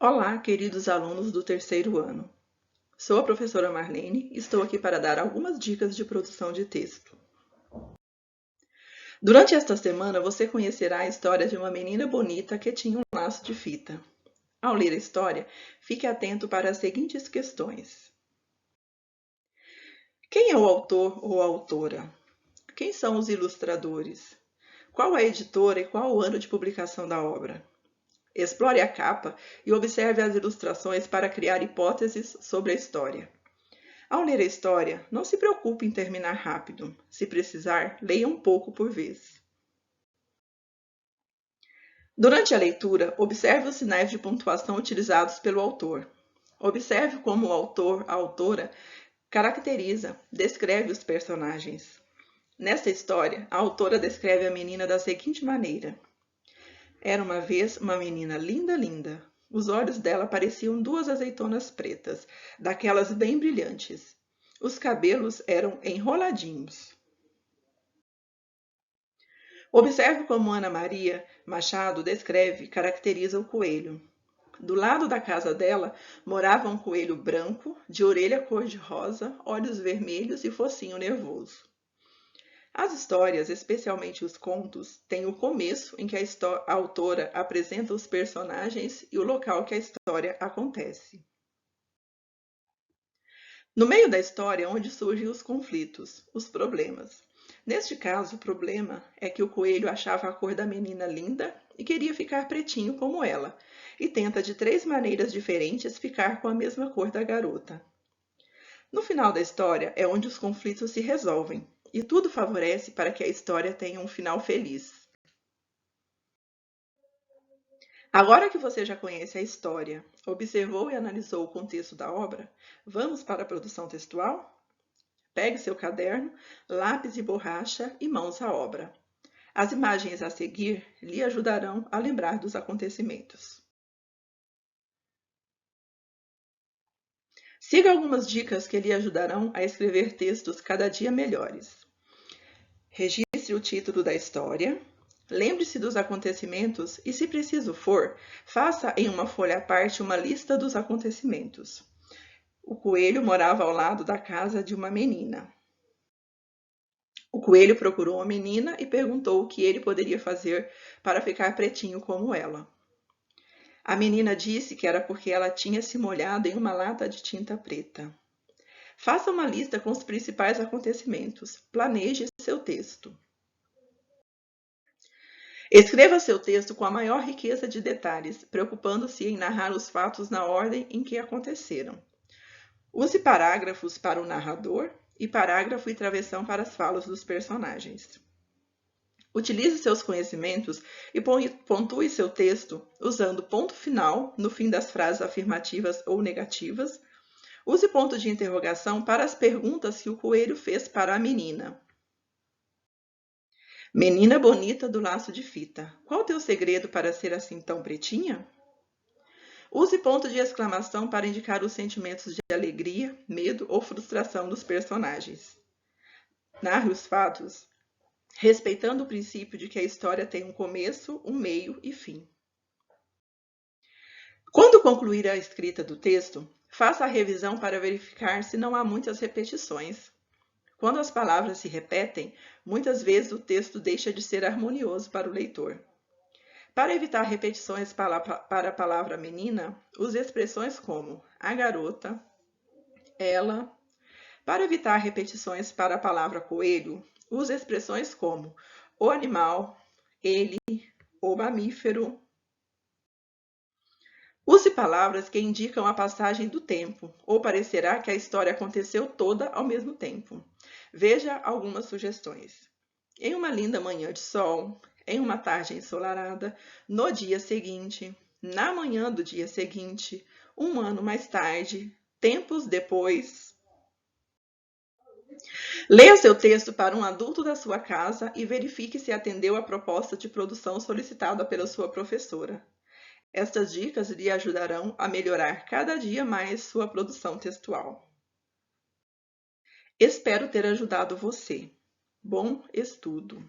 Olá, queridos alunos do terceiro ano. Sou a professora Marlene e estou aqui para dar algumas dicas de produção de texto. Durante esta semana, você conhecerá a história de uma menina bonita que tinha um laço de fita. Ao ler a história, fique atento para as seguintes questões. Quem é o autor ou a autora? Quem são os ilustradores? Qual a editora e qual o ano de publicação da obra? Explore a capa e observe as ilustrações para criar hipóteses sobre a história. Ao ler a história, não se preocupe em terminar rápido. Se precisar, leia um pouco por vez. Durante a leitura, observe os sinais de pontuação utilizados pelo autor. Observe como o autor, a autora, caracteriza, descreve os personagens. Nesta história, a autora descreve a menina da seguinte maneira: Era uma vez uma menina linda, linda. Os olhos dela pareciam duas azeitonas pretas, daquelas bem brilhantes. Os cabelos eram enroladinhos. Observe como Ana Maria Machado descreve e caracteriza o coelho. Do lado da casa dela morava um coelho branco, de orelha cor-de-rosa, olhos vermelhos e focinho nervoso. As histórias, especialmente os contos, têm o começo em que a autora apresenta os personagens e o local que a história acontece. No meio da história é onde surgem os conflitos, os problemas. Neste caso, o problema é que o coelho achava a cor da menina linda e queria ficar pretinho como ela, e tenta de 3 maneiras diferentes ficar com a mesma cor da garota. No final da história é onde os conflitos se resolvem, e tudo favorece para que a história tenha um final feliz. Agora que você já conhece a história, observou e analisou o contexto da obra, vamos para a produção textual? Pegue seu caderno, lápis e borracha e mãos à obra. As imagens a seguir lhe ajudarão a lembrar dos acontecimentos. Siga algumas dicas que lhe ajudarão a escrever textos cada dia melhores. Registre o título da história. Lembre-se dos acontecimentos e, se preciso for, faça em uma folha à parte uma lista dos acontecimentos. O coelho morava ao lado da casa de uma menina. O coelho procurou uma menina e perguntou o que ele poderia fazer para ficar pretinho como ela. A menina disse que era porque ela tinha se molhado em uma lata de tinta preta. Faça uma lista com os principais acontecimentos. Planeje seu texto. Escreva seu texto com a maior riqueza de detalhes, preocupando-se em narrar os fatos na ordem em que aconteceram. Use parágrafos para o narrador e parágrafo e travessão para as falas dos personagens. Utilize seus conhecimentos e pontue seu texto usando ponto final no fim das frases afirmativas ou negativas. Use ponto de interrogação para as perguntas que o coelho fez para a menina. Menina bonita do laço de fita, qual o teu segredo para ser assim tão pretinha? Use ponto de exclamação para indicar os sentimentos de alegria, medo ou frustração dos personagens. Narre os fatos respeitando o princípio de que a história tem um começo, um meio e fim. Quando concluir a escrita do texto, faça a revisão para verificar se não há muitas repetições. Quando as palavras se repetem, muitas vezes o texto deixa de ser harmonioso para o leitor. Para evitar repetições para a palavra menina, use expressões como a garota, ela. Para evitar repetições para a palavra coelho, use expressões como o animal, ele, o mamífero. Use palavras que indicam a passagem do tempo, ou parecerá que a história aconteceu toda ao mesmo tempo. Veja algumas sugestões. Em uma linda manhã de sol, em uma tarde ensolarada, no dia seguinte, na manhã do dia seguinte, um ano mais tarde, tempos depois. Leia seu texto para um adulto da sua casa e verifique se atendeu à proposta de produção solicitada pela sua professora. Estas dicas lhe ajudarão a melhorar cada dia mais sua produção textual. Espero ter ajudado você. Bom estudo!